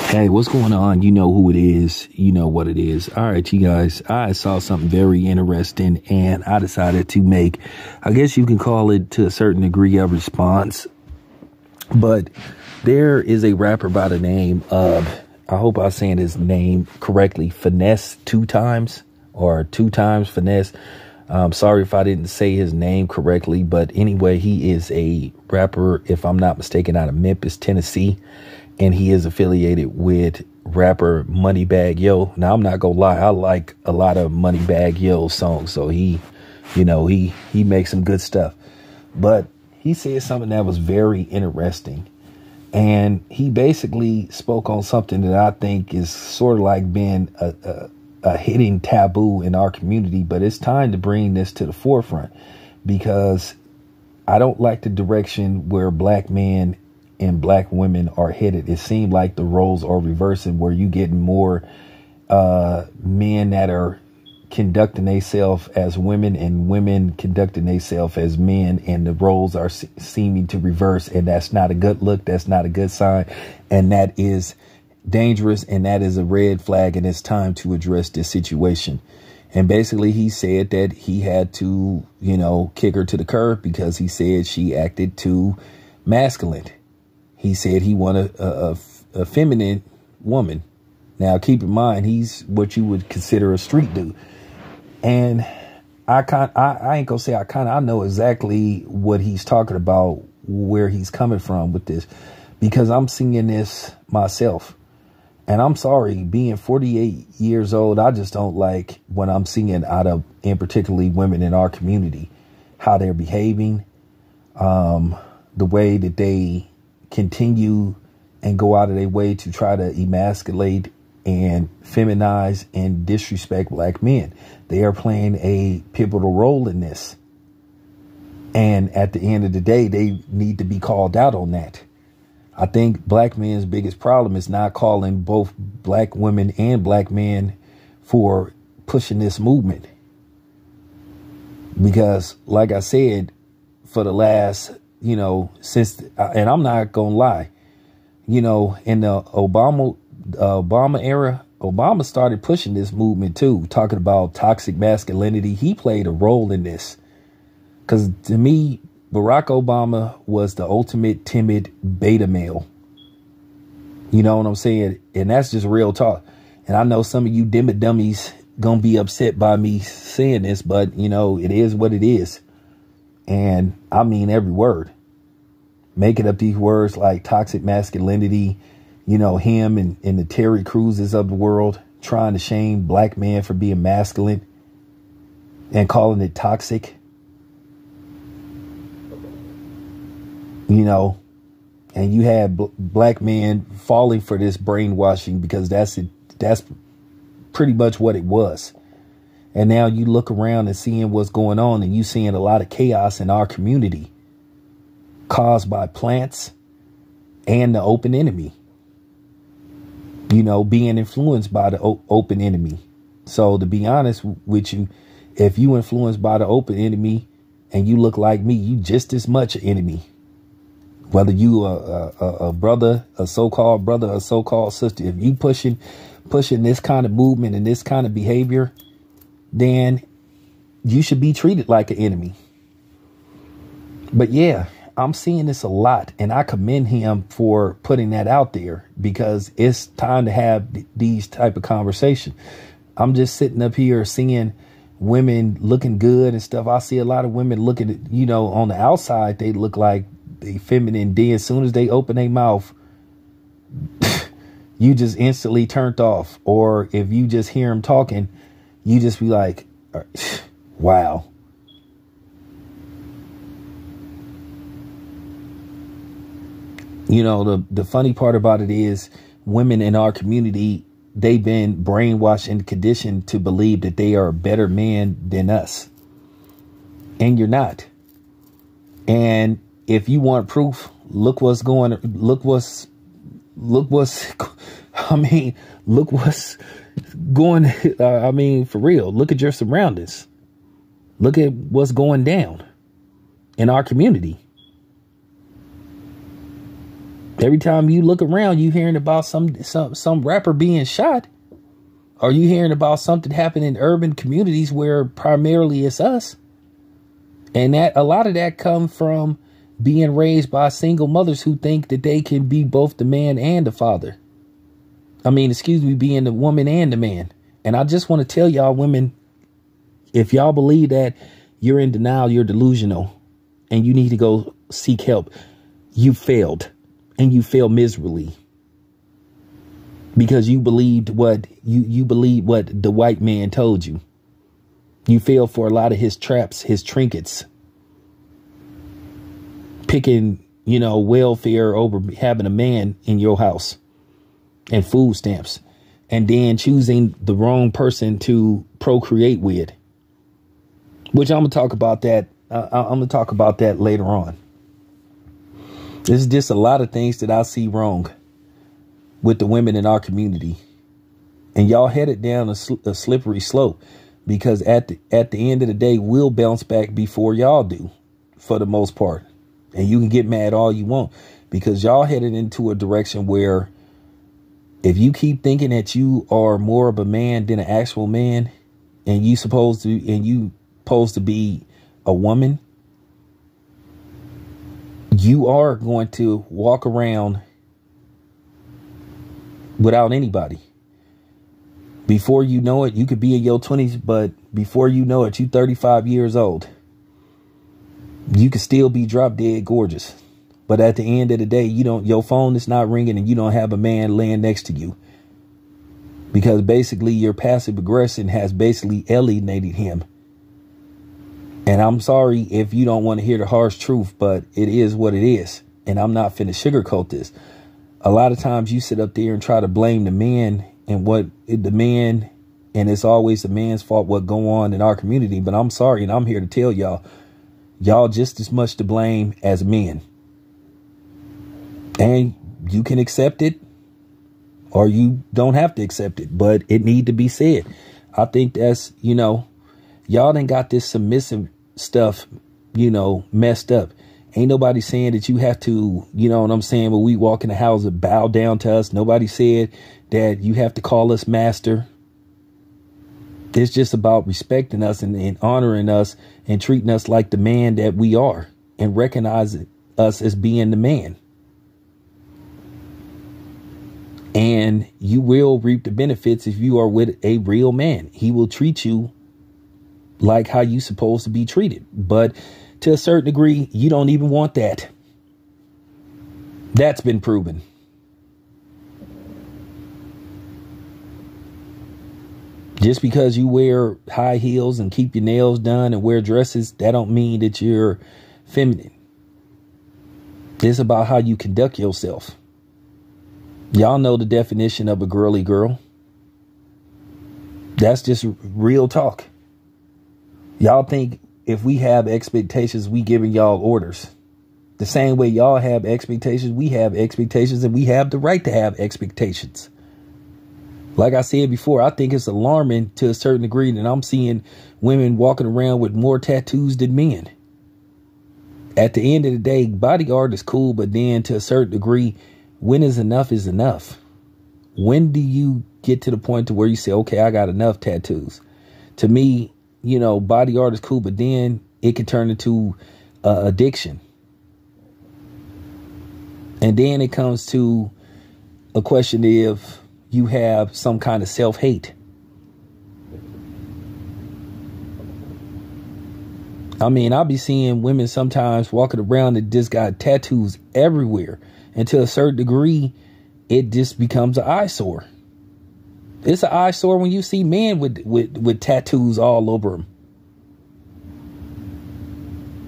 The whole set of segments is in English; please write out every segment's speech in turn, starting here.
Hey, what's going on? You know who it is. You know what it is. All right, you guys, I saw something very interesting and I decided to make, I guess you can call it to a certain degree of response. But there is a rapper by the name of, I hope I'm saying his name correctly, Finesse two times Finesse. Sorry if I didn't say his name correctly, but anyway, he is a rapper, if I'm not mistaken, out of Memphis, Tennessee. And he is affiliated with rapper Moneybagg Yo. Now, I'm not going to lie. I like a lot of Moneybagg Yo songs. So he makes some good stuff. But he said something that was very interesting. And he basically spoke on something that I think is sort of like being a hidden taboo in our community. But it's time to bring this to the forefront, because I don't like the direction where black men and black women are headed. It seemed like the roles are reversing, where you getting more men that are conducting themselves as women and women conducting themselves as men, and the roles are seeming to reverse, and that's not a good look. That's not a good sign, and that is dangerous, and that is a red flag, and it's time to address this situation. And basically he said that he had to, kick her to the curb because he said she acted too masculine. He said he wanted a feminine woman. Now, keep in mind, he's what you would consider a street dude. And I ain't gonna say I know exactly what he's talking about, where he's coming from with this, because I'm seeing this myself. And I'm sorry, being 48 years old, I just don't like when I'm seeing out of, in particularly women in our community, how they're behaving, the way that they continue and go out of their way to try to emasculate and feminize and disrespect black men. They are playing a pivotal role in this. And at the end of the day, they need to be called out on that. I think black men's biggest problem is not calling both black women and black men for pushing this movement. Because, like I said, for the last, since, and I'm not going to lie, in the Obama era, Obama started pushing this movement too, talking about toxic masculinity. He played a role in this, because to me, Barack Obama was the ultimate timid beta male. You know what I'm saying? And that's just real talk. And I know some of you dimmed dummies gonna be upset by me saying this, but it is what it is. And I mean every word. Making up these words like toxic masculinity, him and the Terry Cruzes of the world trying to shame black men for being masculine and calling it toxic. And you had black men falling for this brainwashing, because that's pretty much what it was. And now you look around and seeing what's going on, and you seeing a lot of chaos in our community caused by plants and the open enemy, being influenced by the open enemy. So to be honest with you, if you influenced by the open enemy and you look like me, you just as much an enemy. Whether you a brother, a so-called brother, a so-called sister, if you pushing this kind of movement and this kind of behavior, then you should be treated like an enemy. But yeah, I'm seeing this a lot, and I commend him for putting that out there, because it's time to have these type of conversation. I'm just sitting up here seeing women looking good and stuff. I see a lot of women looking at, on the outside, they look like they feminine. Then as soon as they open their mouth, you just instantly turned off. Or if you just hear them talking, you just be like, wow. The funny part about it is women in our community, they've been brainwashed and conditioned to believe that they are a better man than us. And you're not. And if you want proof, look what's going for real. Look at your surroundings. Look at what's going down in our community. Every time you look around, you hearing about some rapper being shot. Are you hearing about something happening in urban communities where primarily it's us? And that a lot of that come from being raised by single mothers who think that they can be both the man and the father. Being the woman and the man. And I just want to tell y'all women, if y'all believe that you're in denial, you're delusional, and you need to go seek help, you failed, and you failed miserably. Because you believed what the white man told you. You fell for a lot of his traps, his trinkets. Picking, welfare over having a man in your house and food stamps. And then choosing the wrong person to procreate with. Which I'm going to talk about that. I'm going to talk about that later on. There's just a lot of things that I see wrong with the women in our community. And y'all headed down a slippery slope, because at the end of the day, we'll bounce back before y'all do, for the most part. And you can get mad all you want, because y'all headed into a direction where if you keep thinking that you are more of a man than an actual man, and you supposed to be a woman, you are going to walk around without anybody. Before you know it, you could be in your 20s, but before you know it, you 35 years old. You could still be drop dead gorgeous. But at the end of the day, your phone is not ringing and you don't have a man laying next to you. Because basically your passive aggression has basically alienated him. And I'm sorry if you don't want to hear the harsh truth, but it is what it is. And I'm not finna sugarcoat this. A lot of times you sit up there and try to blame the man and it's always the man's fault what go on in our community. But I'm sorry, and I'm here to tell y'all just as much to blame as men. And you can accept it or you don't have to accept it, but it need to be said. I think that's, y'all done got this submissive stuff, messed up. Ain't nobody saying that you have to, when we walk in the house and bow down to us. Nobody said that you have to call us master. It's just about respecting us and honoring us and treating us like the man that we are and recognizing us as being the man. And you will reap the benefits if you are with a real man. He will treat you like how you supposed to be treated. But to a certain degree, you don't even want that. That's been proven. Just because you wear high heels and keep your nails done and wear dresses, that don't mean that you're feminine. It's about how you conduct yourself. Y'all know the definition of a girly girl. That's just real talk. Y'all think if we have expectations, we giving y'all orders. The same way y'all have expectations, we have expectations, and we have the right to have expectations. Like I said before, I think it's alarming to a certain degree that I'm seeing women walking around with more tattoos than men. At the end of the day, body art is cool, but then to a certain degree, when is enough is enough. When do you get to the point to where you say, okay, I got enough tattoos? To me, body art is cool, but then it can turn into addiction. And then it comes to a question if you have some kind of self-hate. I'll be seeing women sometimes walking around that just got tattoos everywhere. And to a certain degree, it just becomes an eyesore. It's an eyesore when you see men with tattoos all over them.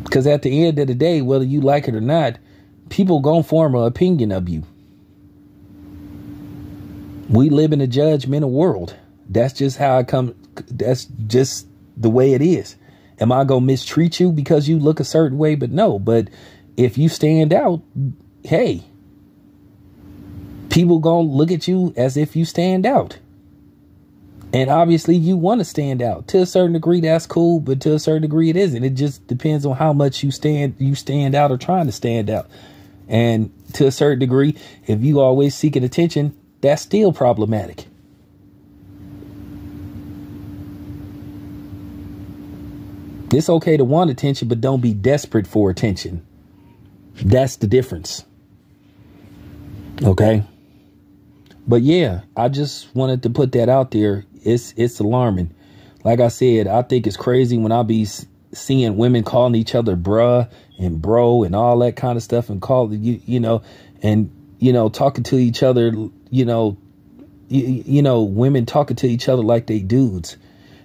Because at the end of the day, whether you like it or not, people gonna form an opinion of you. We live in a judgmental world. That's just how I come. That's just the way it is. Am I gonna mistreat you because you look a certain way? But no. But if you stand out, hey, people gonna look at you as if you stand out. And obviously you want to stand out. To a certain degree, that's cool, but to a certain degree it isn't. It just depends on how much you stand out or trying to stand out. And to a certain degree, if you always seeking attention, that's still problematic. It's okay to want attention, but don't be desperate for attention. That's the difference. Okay. But yeah, I just wanted to put that out there. It's alarming. Like I said, I think it's crazy when I be seeing women calling each other bruh and bro and all that kind of stuff, and talking to each other, women talking to each other like they dudes.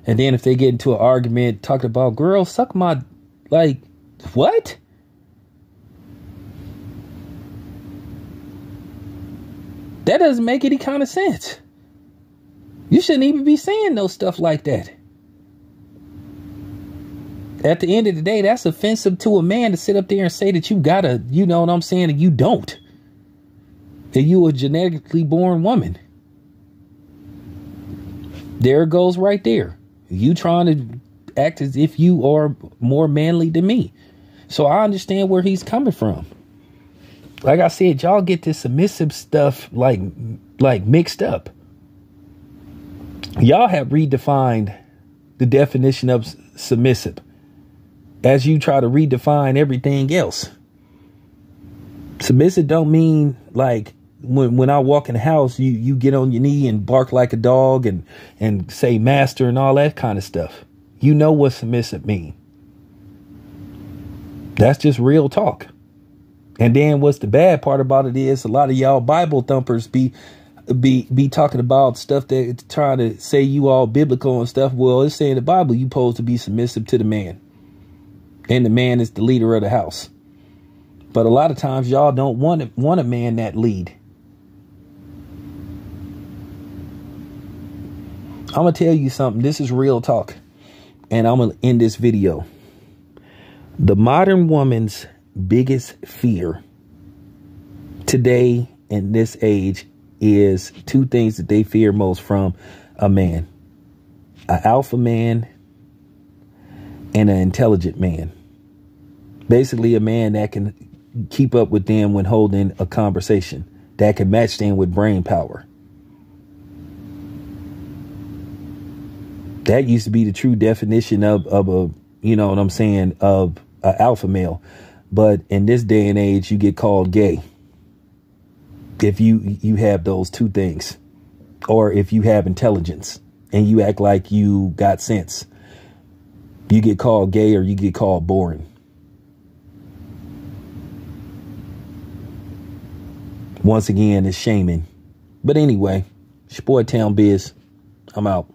And then if they get into an argument talking about, girl, suck my, like, what? That doesn't make any kind of sense. You shouldn't even be saying no stuff like that. At the end of the day, that's offensive to a man to sit up there and say that you gotta, you know what I'm saying, and you don't. That you a genetically born woman. There it goes right there. You trying to act as if you are more manly than me. So I understand where he's coming from. Like I said, y'all get this submissive stuff like mixed up. Y'all have redefined the definition of submissive as you try to redefine everything else. Submissive don't mean like when I walk in the house, you get on your knee and bark like a dog and say master and all that kind of stuff. You know what submissive mean. That's just real talk. And then what's the bad part about it is a lot of y'all Bible thumpers be talking about stuff that trying to say you all biblical and stuff. Well, it's saying in the Bible you supposed to be submissive to the man. And the man is the leader of the house. But a lot of times y'all don't want a man that lead. I'm going to tell you something. This is real talk. And I'm going to end this video. The modern woman's biggest fear today in this age is two things that they fear most from a man: an alpha man and an intelligent man. Basically a man that can keep up with them when holding a conversation, that can match them with brain power. That used to be the true definition of a, you know what I'm saying, of an alpha male. But in this day and age, you get called gay if you have those two things, or if you have intelligence and you act like you got sense. You get called gay or you get called boring. Once again, it's shaming. But anyway, it's your boy Town Biz. I'm out.